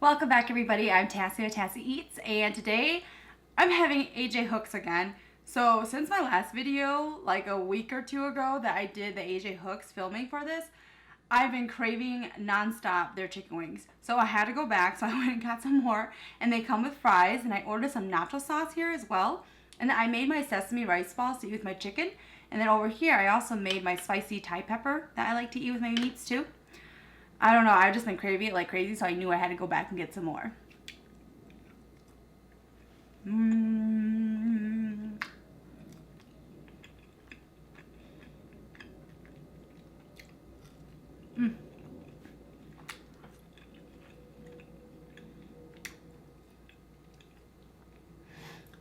Welcome back, everybody. I'm Tassie with Tassie Eats, and today I'm having AJ hooks again. So since my last video, like a week or two ago, that I did the AJ hooks filming for this, I've been craving nonstop their chicken wings. So I had to go back, so I went and got some more, and they come with fries, and I ordered some nacho sauce here as well. And then I made my sesame rice balls to eat with my chicken. And then over here, I also made my spicy Thai pepper that I like to eat with my meats too. I don't know, I've just been craving it like crazy, so I knew I had to go back and get some more. Mmm. Mmm.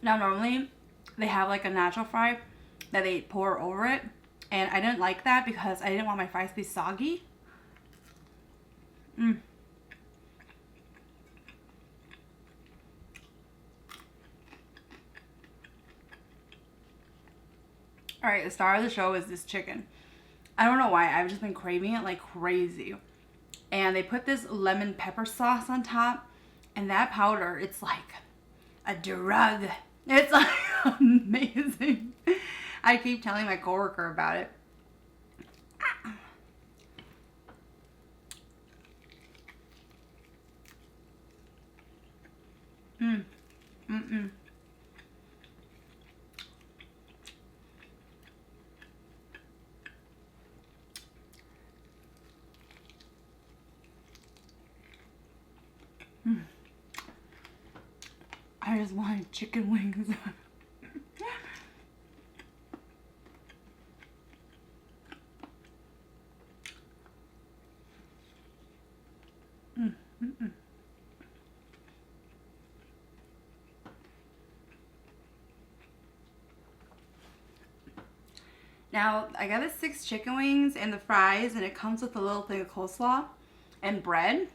Now normally they have like a natural fry that they pour over it, and I didn't like that because I didn't want my fries to be soggy. Mmm. Alright, the star of the show is this chicken. I don't know why, I've just been craving it like crazy. And they put this lemon pepper sauce on top, and that powder, it's like a drug. It's like amazing. I keep telling my coworker about it. Mmm. Mm-mm. Mm. I just wanted chicken wings. Mm, mm-mm. Now, I got the 6 chicken wings and the fries, and it comes with a little thing of coleslaw and bread.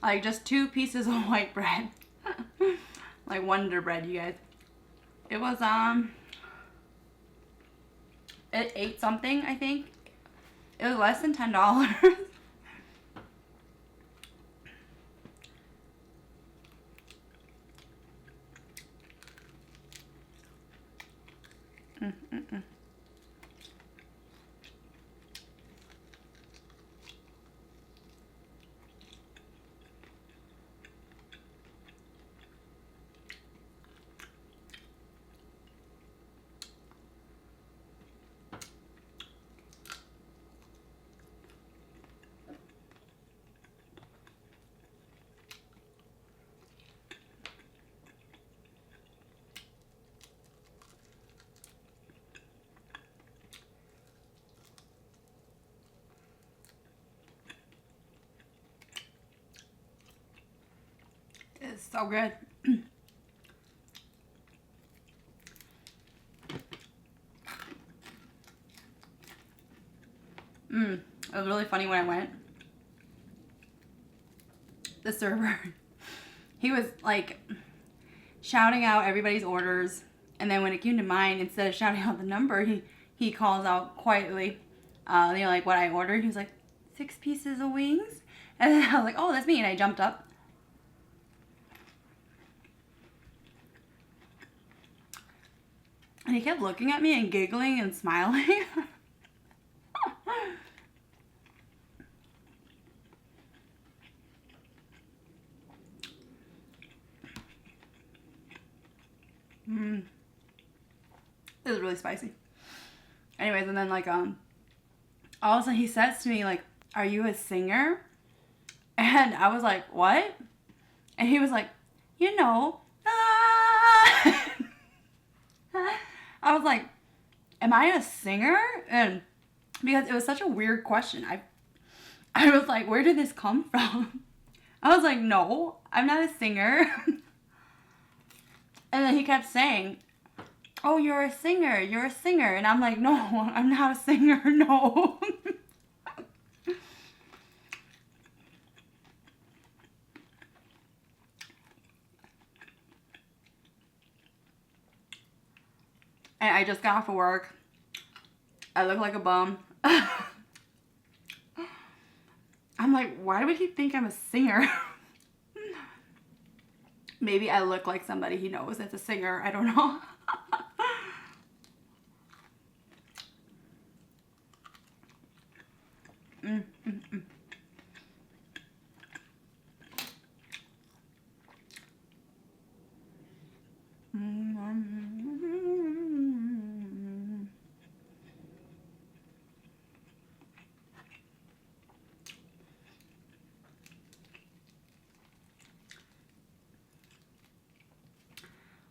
Like just 2 pieces of white bread. Like Wonder Bread, you guys. It was, it ate something, I think. It was less than $10. Mm-mm-mm. It's so good. It was really funny when I went. The server, he was like shouting out everybody's orders, and then when it came to mine, instead of shouting out the number, he calls out quietly, like what I ordered. He was like, 6 pieces of wings, and then I was like, oh, that's me, and I jumped up. And he kept looking at me and giggling and smiling. It was really spicy. Anyways, and then like all of a sudden he says to me like, "Are you a singer?" And I was like, "What?" And he was like, "You know." Ah! I was like, "Am I a singer?" And because it was such a weird question, I was like, "Where did this come from?" I was like, "No, I'm not a singer." And then he kept saying, "Oh, you're a singer, you're a singer." And I'm like, "No, I'm not a singer, no." And I just got off of work. I look like a bum. I'm like, why would he think I'm a singer? Maybe I look like somebody he knows that's a singer. I don't know.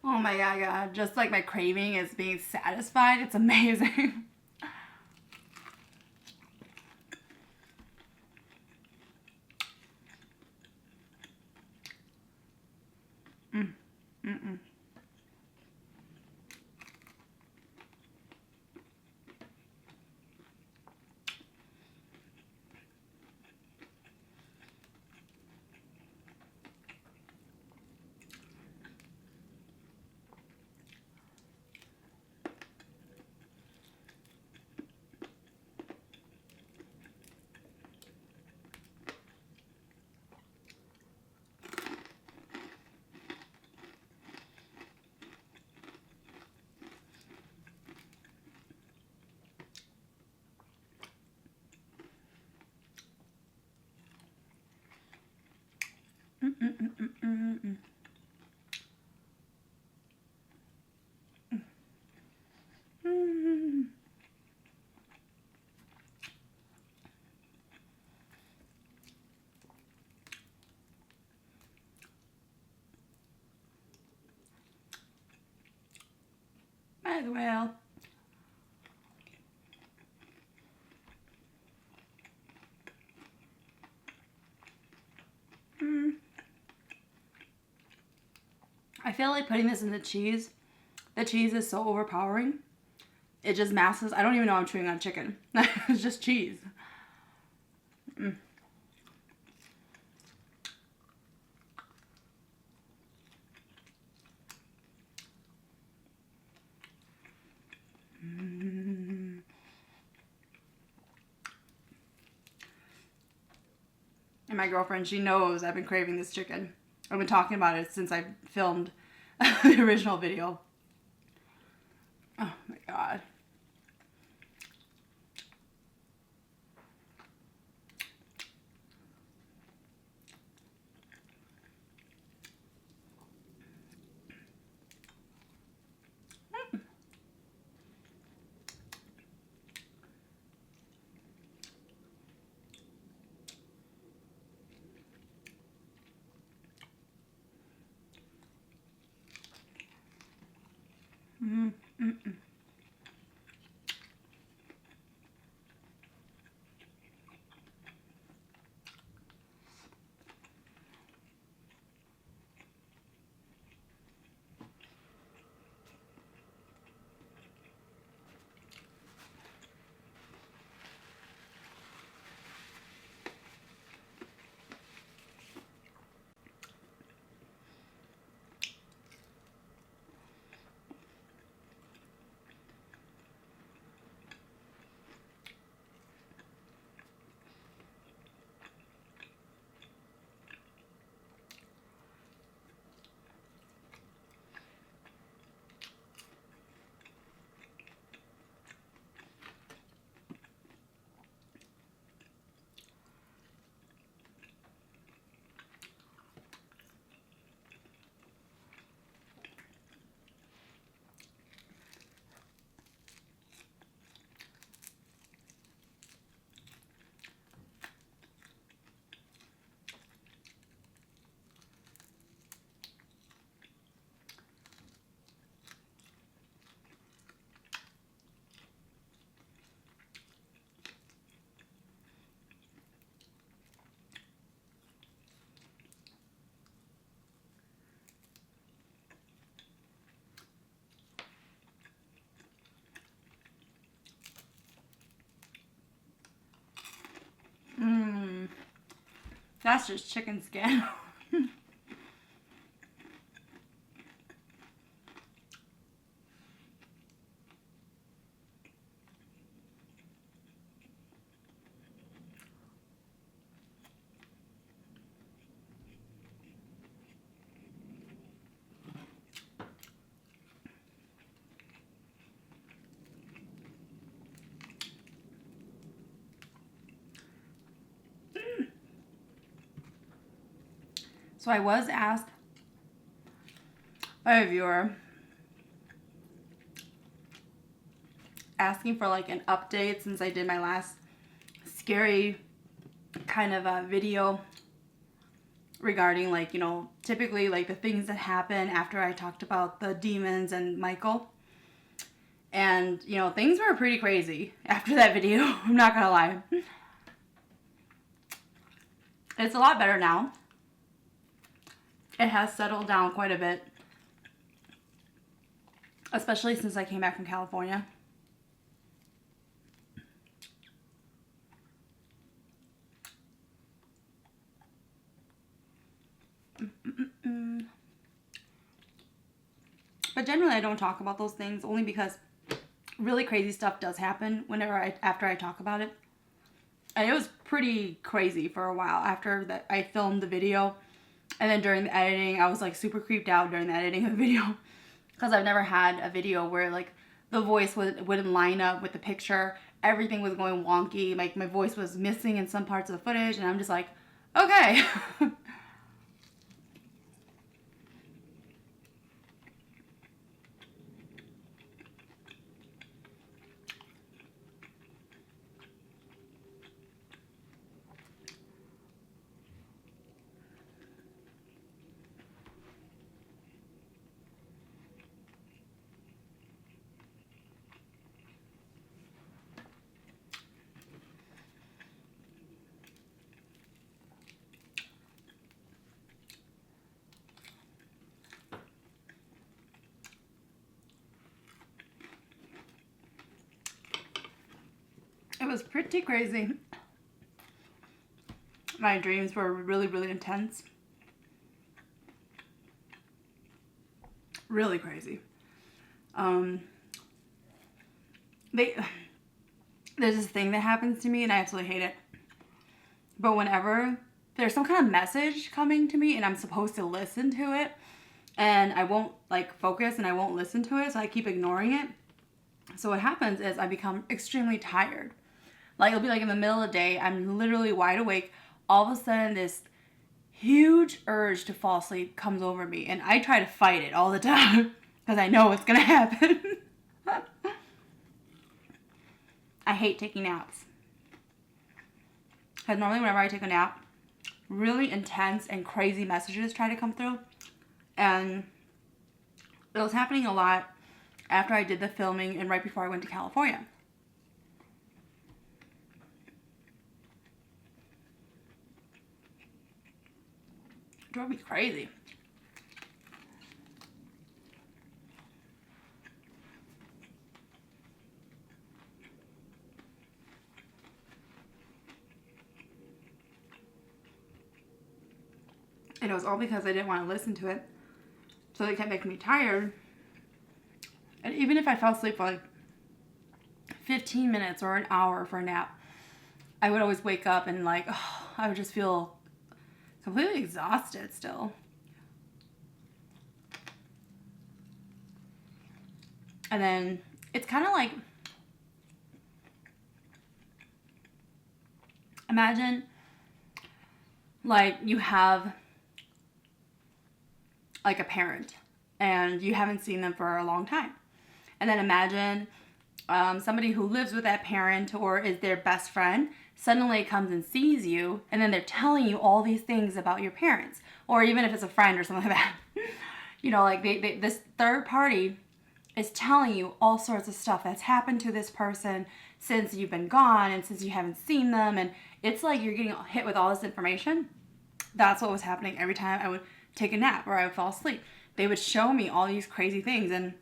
Oh my God, just like my craving is being satisfied. It's amazing. Might as well. I feel like putting this in the cheese is so overpowering. It just masks. I don't even know I'm chewing on chicken. It's just cheese. And my girlfriend, she knows I've been craving this chicken. I've been talking about it since I filmed the original video. Oh my God. That's just chicken skin. So I was asked by a viewer asking for like an update since I did my last scary kind of a video regarding like, you know, typically like the things that happen after I talked about the demons and Michael. And, you know, things were pretty crazy after that video. I'm not gonna lie. It's a lot better now. It has settled down quite a bit. Especially since I came back from California. But generally I don't talk about those things only because really crazy stuff does happen after I talk about it. And it was pretty crazy for a while after that I filmed the video. And then during the editing, I was like super creeped out during the editing of the video. Because I've never had a video where like the voice wouldn't line up with the picture. Everything was going wonky. Like my voice was missing in some parts of the footage. And I'm just like, okay. It was pretty crazy. My dreams were really, really intense. Really crazy. There's this thing that happens to me and I absolutely hate it. But whenever there's some kind of message coming to me and I'm supposed to listen to it and I won't like focus and I won't listen to it, so I keep ignoring it. So what happens is I become extremely tired. Like it'll be like in the middle of the day, I'm literally wide awake. All of a sudden this huge urge to fall asleep comes over me and I try to fight it all the time because I know what's gonna happen. I hate taking naps. Because normally whenever I take a nap, really intense and crazy messages try to come through. And it was happening a lot after I did the filming and right before I went to California. It drove me crazy. And it was all because I didn't want to listen to it. So it kept making me tired. And even if I fell asleep for like 15 minutes or an hour for a nap, I would always wake up and like, oh, I would just feel completely exhausted still. And then it's kind of like, imagine like you have like a parent and you haven't seen them for a long time. And then imagine somebody who lives with that parent or is their best friend suddenly comes and sees you and then they're telling you all these things about your parents, or even if it's a friend or something like that. You know, like this third party is telling you all sorts of stuff that's happened to this person since you've been gone and since you haven't seen them, and it's like you're getting hit with all this information. That's what was happening every time I would take a nap or I would fall asleep. They would show me all these crazy things, and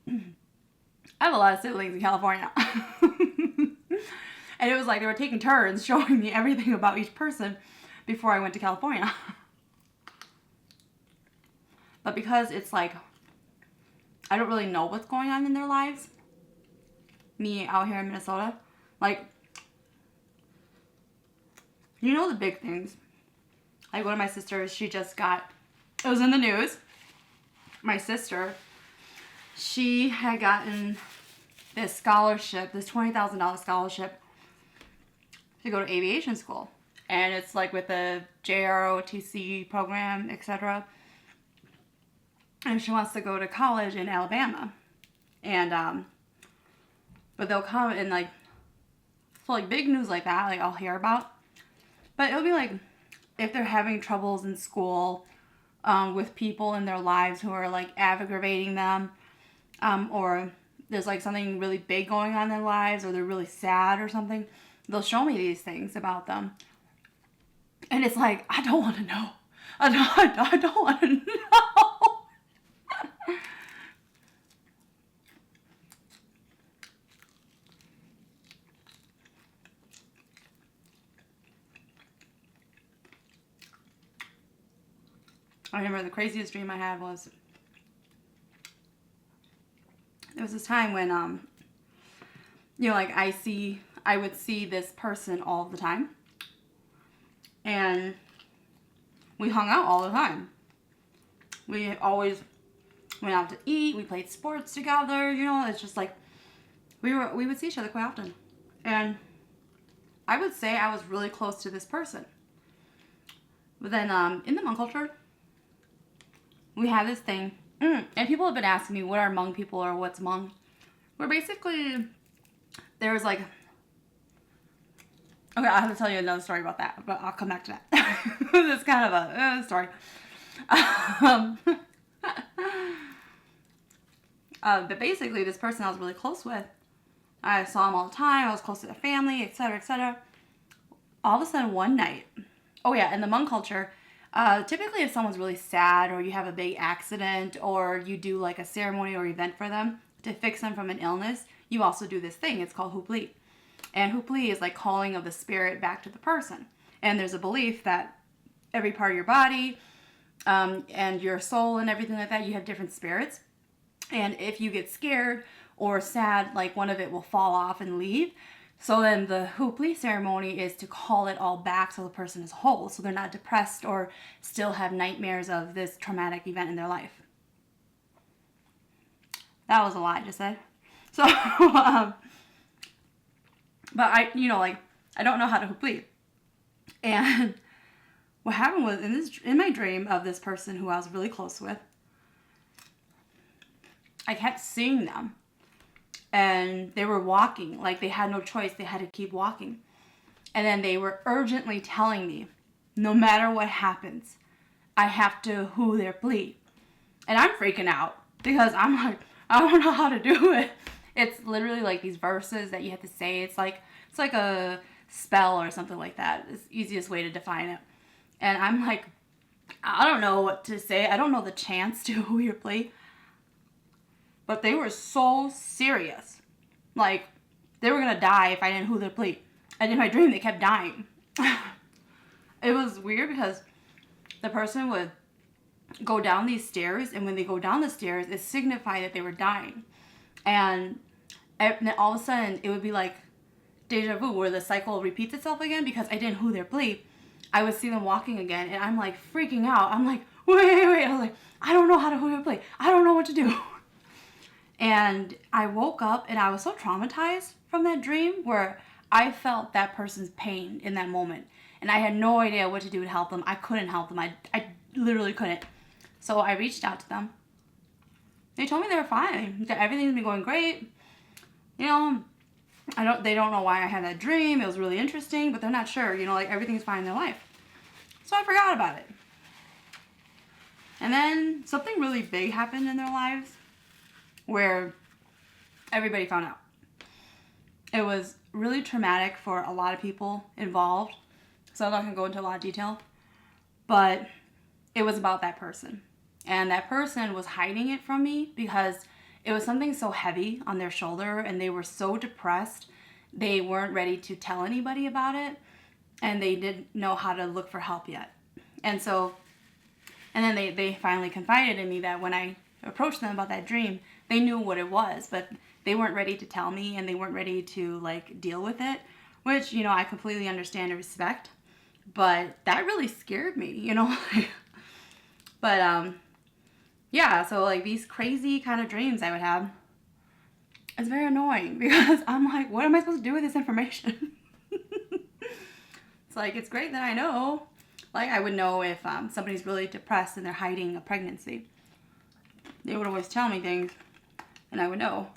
I have a lot of siblings in California. And it was like they were taking turns showing me everything about each person before I went to California. But because it's like, I don't really know what's going on in their lives, me out here in Minnesota, like, you know the big things. Like one of my sisters, she just got, it was in the news, my sister, she had gotten this scholarship, this $20,000 scholarship to go to aviation school. and it's like with the JROTC program, etc. And she wants to go to college in Alabama, and but they'll come and like, so like big news like that, like I'll hear about, but it'll be like if they're having troubles in school, with people in their lives who are like aggravating them, or there's like something really big going on in their lives, or they're really sad or something, they'll show me these things about them. And it's like, I don't want to know. I don't want to know. I remember the craziest dream I had was, there was this time when, like I would see this person all the time. And we hung out all the time. We always went out to eat. We played sports together. It's just like we would see each other quite often. And I would say I was really close to this person. But then in the Hmong culture, we have this thing. And people have been asking me, what are Hmong people or what's Hmong? Where basically there's like... Okay, I have to tell you another story about that, but I'll come back to that. It's kind of a story. But basically, this person I was really close with, I saw him all the time. I was close to the family, etc., etc. All of a sudden, one night, in the Hmong culture, typically if someone's really sad or you have a big accident or you do like a ceremony or event for them to fix them from an illness, you also do this thing. It's called hupli. And hupli is like calling of the spirit back to the person. And there's a belief that every part of your body and your soul and everything like that, you have different spirits. And if you get scared or sad, like one of it will fall off and leave. So then the hupli ceremony is to call it all back so the person is whole, so they're not depressed or still have nightmares of this traumatic event in their life. That was a lot I just said. So, but I don't know how to hupli. And what happened was, in my dream of this person who I was really close with, I kept seeing them. And they were walking, like they had no choice. They had to keep walking. And then they were urgently telling me, no matter what happens, I have to hu their plea. And I'm freaking out because I'm like, I don't know how to do it. It's literally like these verses that you have to say. It's like a spell or something like that. It's the easiest way to define it. And I'm like, I don't know what to say. I don't know the chants to hu your plea. But they were so serious. Like, they were going to die if I didn't hu their plea. And in my dream, they kept dying. It was weird because the person would go down these stairs, and when they go down the stairs, it signified that they were dying. And then all of a sudden, it would be like deja vu, where the cycle repeats itself again because I didn't hu their plea. I would see them walking again, and I'm like freaking out. I'm like, wait. I was like, I don't know how to hu their plea. I don't know what to do. And I woke up and I was so traumatized from that dream where I felt that person's pain in that moment. And I had no idea what to do to help them. I couldn't help them. I literally couldn't. So I reached out to them. They told me they were fine. That everything's been going great. They don't know why I had that dream. It was really interesting, but they're not sure. Like everything's fine in their life. So I forgot about it. And then something really big happened in their lives, where everybody found out. It was really traumatic for a lot of people involved, so I'm not going to go into a lot of detail, but it was about that person. And that person was hiding it from me because it was something so heavy on their shoulder, and they were so depressed, they weren't ready to tell anybody about it, and they didn't know how to look for help yet. And then they finally confided in me that when I approached them about that dream, they knew what it was, but they weren't ready to tell me, and they weren't ready to like deal with it, which, I completely understand and respect, but that really scared me, But, yeah, so like these crazy kind of dreams I would have, it's very annoying because I'm like, what am I supposed to do with this information? It's like, it's great that I know. Like, I would know if somebody's really depressed and they're hiding a pregnancy. They would always tell me things, and I would know.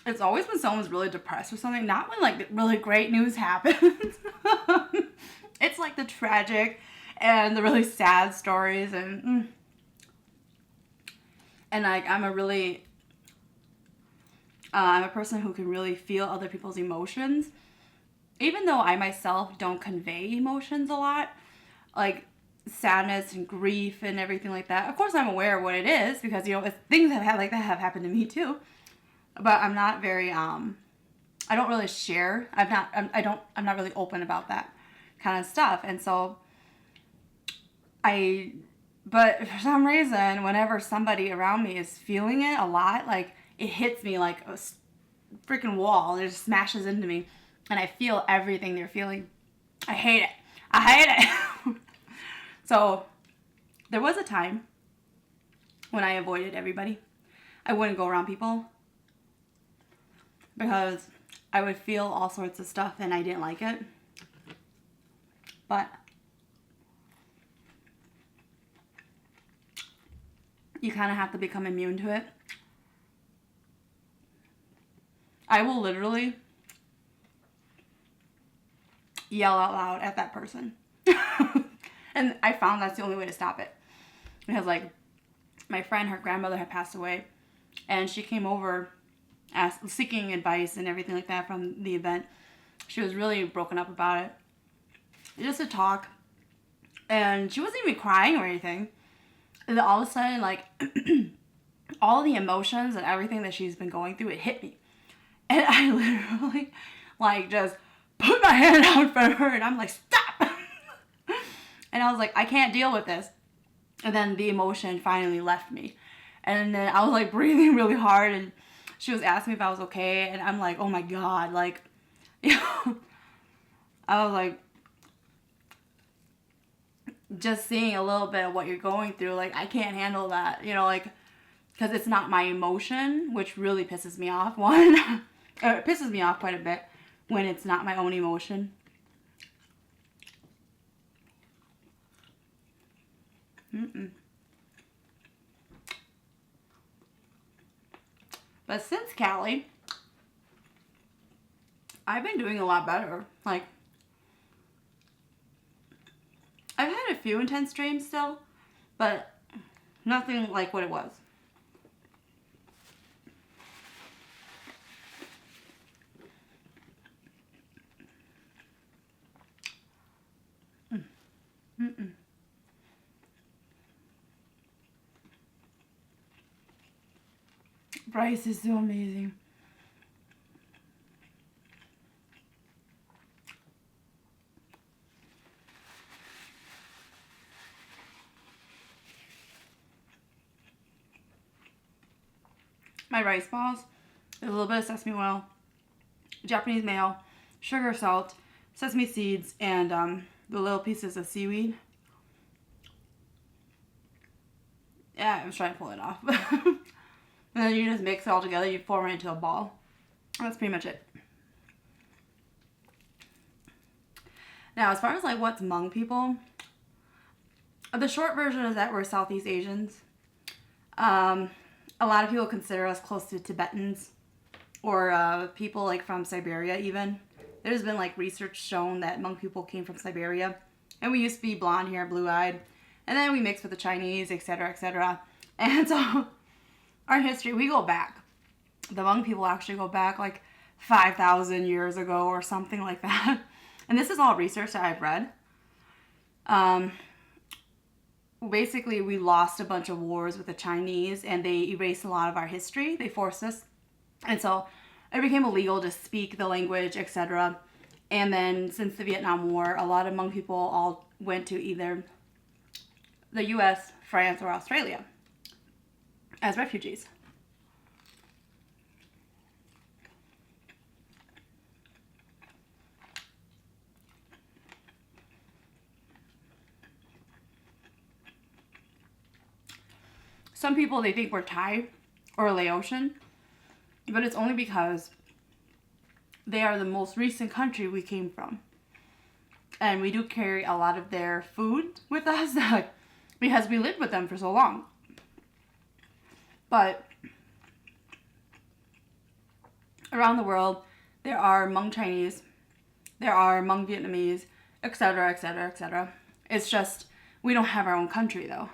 It's always when someone's really depressed or something, not when, like, really great news happens. It's, like, the tragic and the really sad stories, and like, I'm a person who can really feel other people's emotions. Even though I myself don't convey emotions a lot, like sadness and grief and everything like that. Of course, I'm aware of what it is because, you know, if things like that have happened to me too. But I'm not very, I don't really share. I'm not really open about that kind of stuff. And so but for some reason, whenever somebody around me is feeling it a lot, like, it hits me like a freaking wall. It just smashes into me. And I feel everything they're feeling. I hate it. I hate it. So there was a time when I avoided everybody. I wouldn't go around people because I would feel all sorts of stuff and I didn't like it. But you kind of have to become immune to it. I will literally yell out loud at that person. And I found that's the only way to stop it. Because, like, my friend, her grandmother had passed away, and she came over seeking advice and everything like that from the event. She was really broken up about it. Just to talk. And she wasn't even crying or anything. And then all of a sudden, like, all the emotions and everything that she's been going through, it hit me. And I literally, like, just put my hand out in front of her, and I'm like, stop! And I was like, I can't deal with this. And then the emotion finally left me. And then I was, like, breathing really hard, and she was asking me if I was okay, and I'm like, oh my God, like, you know, I was like, just seeing a little bit of what you're going through, like, I can't handle that, you know, like, because it's not my emotion, which really pisses me off, one. It pisses me off quite a bit when it's not my own emotion. But since Cali, I've been doing a lot better. Like, I've had a few intense dreams still, but nothing like what it was. Rice is so amazing. My rice balls, there's a little bit of sesame oil, Japanese mayo, sugar, salt, sesame seeds, and the little pieces of seaweed. Yeah, I was trying to pull it off. And then you just mix it all together, you form it into a ball. That's pretty much it. Now, as far as, like, what's Hmong people, the short version is that we're Southeast Asians. A lot of people consider us close to Tibetans or people, like, from Siberia even. There's been, like, research shown that Hmong people came from Siberia. And we used to be blonde hair, blue-eyed. And then we mixed with the Chinese, etc., etc. And so our history, we go back. The Hmong people actually go back like 5,000 years ago or something like that. And this is all research that I've read. Basically, we lost a bunch of wars with the Chinese, and they erased a lot of our history. They forced us. And so it became illegal to speak the language, etc. And then since the Vietnam War, a lot of Hmong people all went to either the US, France, or Australia as refugees. Some people, they think we're Thai or Laotian, but it's only because they are the most recent country we came from. And we do carry a lot of their food with us because we lived with them for so long. But around the world, there are Hmong Chinese, there are Hmong Vietnamese, etc., etc., etc. It's just, we don't have our own country, though.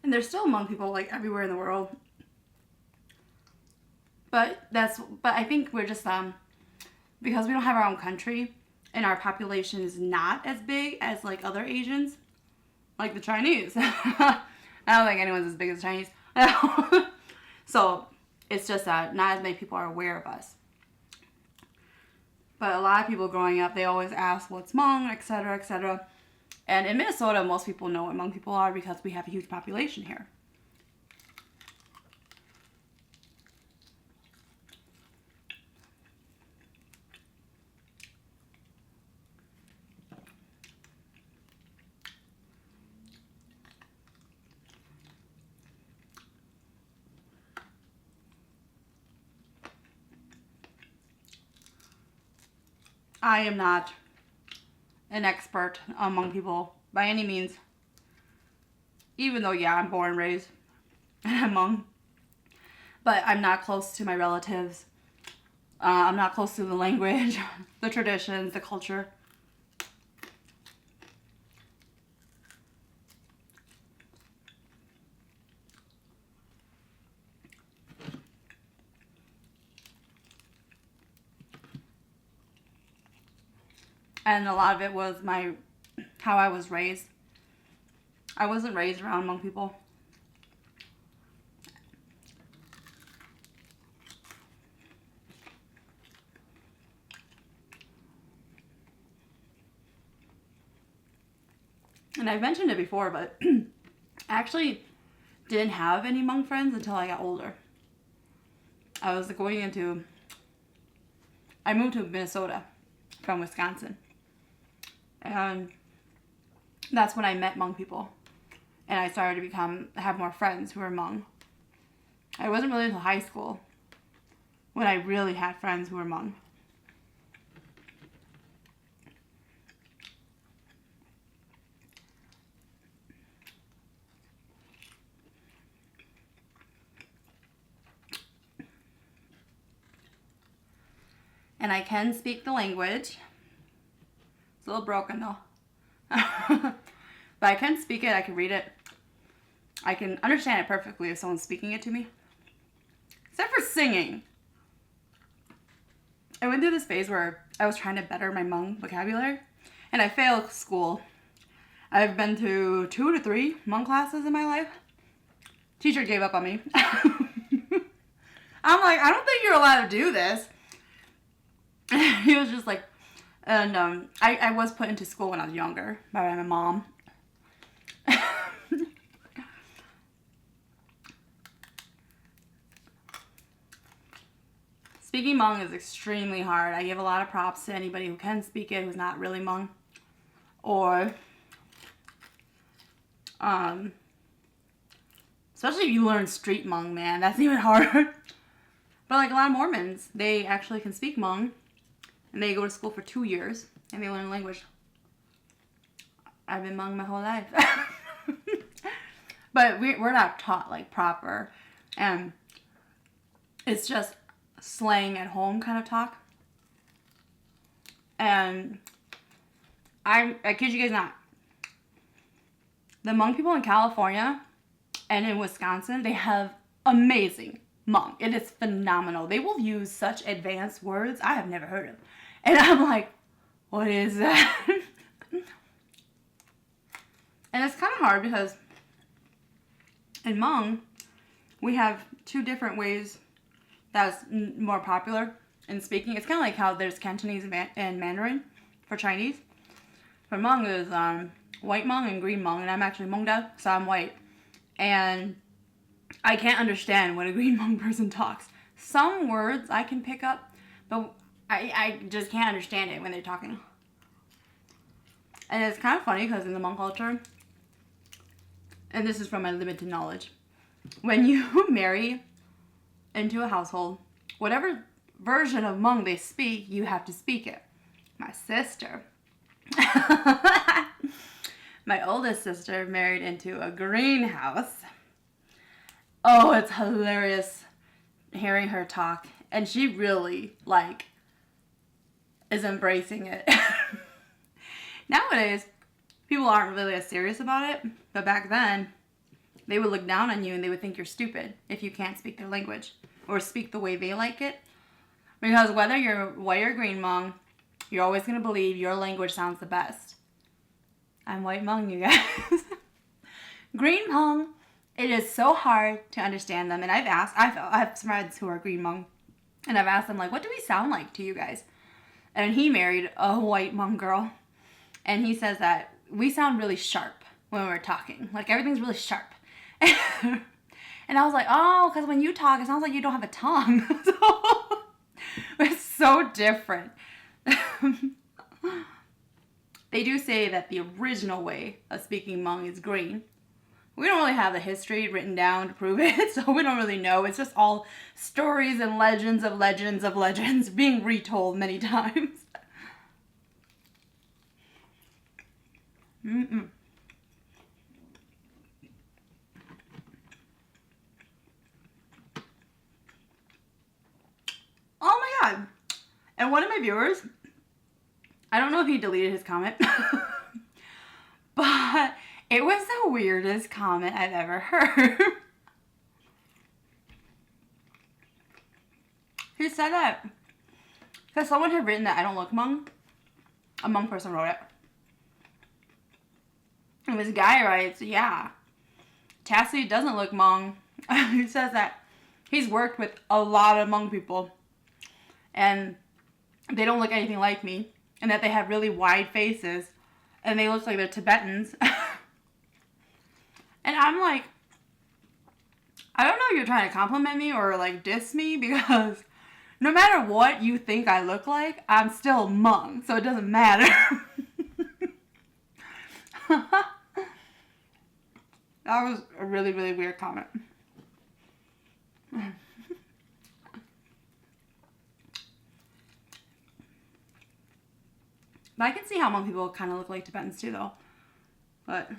And there's still Hmong people, like, everywhere in the world. But I think we're just, because we don't have our own country, and our population is not as big as, like, other Asians, like the Chinese. I don't think anyone's as big as Chinese. So, it's just that not as many people are aware of us. But a lot of people growing up, they always ask what's Hmong, etc., etc. And in Minnesota, most people know what Hmong people are because we have a huge population here. I am not an expert among people by any means. Even though, yeah, I'm born and raised and I'm Hmong. But I'm not close to my relatives. I'm not close to the language, the traditions, the culture. And a lot of it was how I was raised. I wasn't raised around Hmong people. And I've mentioned it before, but I actually didn't have any Hmong friends until I got older. I moved to Minnesota from Wisconsin. And that's when I met Hmong people. And I started to have more friends who were Hmong. It wasn't really until high school when I really had friends who were Hmong. And I can speak the language. It's a little broken though. But I can speak it, I can read it. I can understand it perfectly if someone's speaking it to me. Except for singing. I went through this phase where I was trying to better my Hmong vocabulary. And I failed school. I've been to 2 to 3 Hmong classes in my life. Teacher gave up on me. I'm like, I don't think you're allowed to do this. He was just like, and I was put into school when I was younger by my mom. Speaking Hmong is extremely hard. I give a lot of props to anybody who can speak it who's not really Hmong. Or, especially if you learn street Hmong, man, that's even harder. But like a lot of Mormons, they actually can speak Hmong. And they go to school for 2 years, and they learn language. I've been Hmong my whole life. But we're not taught, like, proper. And it's just slang at home kind of talk. And I kid you guys not. The Hmong people in California and in Wisconsin, they have amazing Hmong. It is phenomenal. They will use such advanced words I have never heard of. And I'm like, what is that? And it's kind of hard because in Hmong, we have 2 different ways that's more popular in speaking. It's kind of like how there's Cantonese and Mandarin for Chinese. For Hmong, there's white Hmong and green Hmong, and I'm actually Hmong Da, so I'm white. And I can't understand when a green Hmong person talks. Some words I can pick up, But I just can't understand it when they're talking. And it's kind of funny because in the Hmong culture, and this is from my limited knowledge, when you marry into a household, whatever version of Hmong they speak, you have to speak it. My sister, my oldest sister, married into a greenhouse. Oh, it's hilarious hearing her talk. And she really, like, is embracing it. Nowadays, people aren't really as serious about it. But back then, they would look down on you and they would think you're stupid if you can't speak their language or speak the way they like it. Because whether you're white or green Hmong, you're always going to believe your language sounds the best. I'm white Hmong, you guys. Green Hmong, it is so hard to understand them. And I have friends who are green Hmong. And I've asked them, like, what do we sound like to you guys? And he married a white Hmong girl. And he says that we sound really sharp when we're talking. Like, everything's really sharp. And I was like, oh, because when you talk, it sounds like you don't have a tongue. So, it's so different. They do say that the original way of speaking Hmong is green. We don't really have the history written down to prove it, so we don't really know. It's just all stories and legends of legends of legends being retold many times. Mm-mm. Oh my god. And one of my viewers, I don't know if he deleted his comment, but it was the weirdest comment I've ever heard. He said that because someone had written that I don't look Hmong. A Hmong person wrote it. And this guy writes, yeah, Tassie doesn't look Hmong. He says that he's worked with a lot of Hmong people and they don't look anything like me, and that they have really wide faces and they look like they're Tibetans. And I'm like, I don't know if you're trying to compliment me or like diss me, because no matter what you think I look like, I'm still Hmong, so it doesn't matter. That was a really, really weird comment. But I can see how Hmong people kind of look like Tibetans too, though. But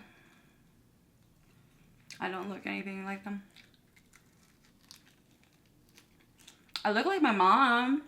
I don't look anything like them. I look like my mom.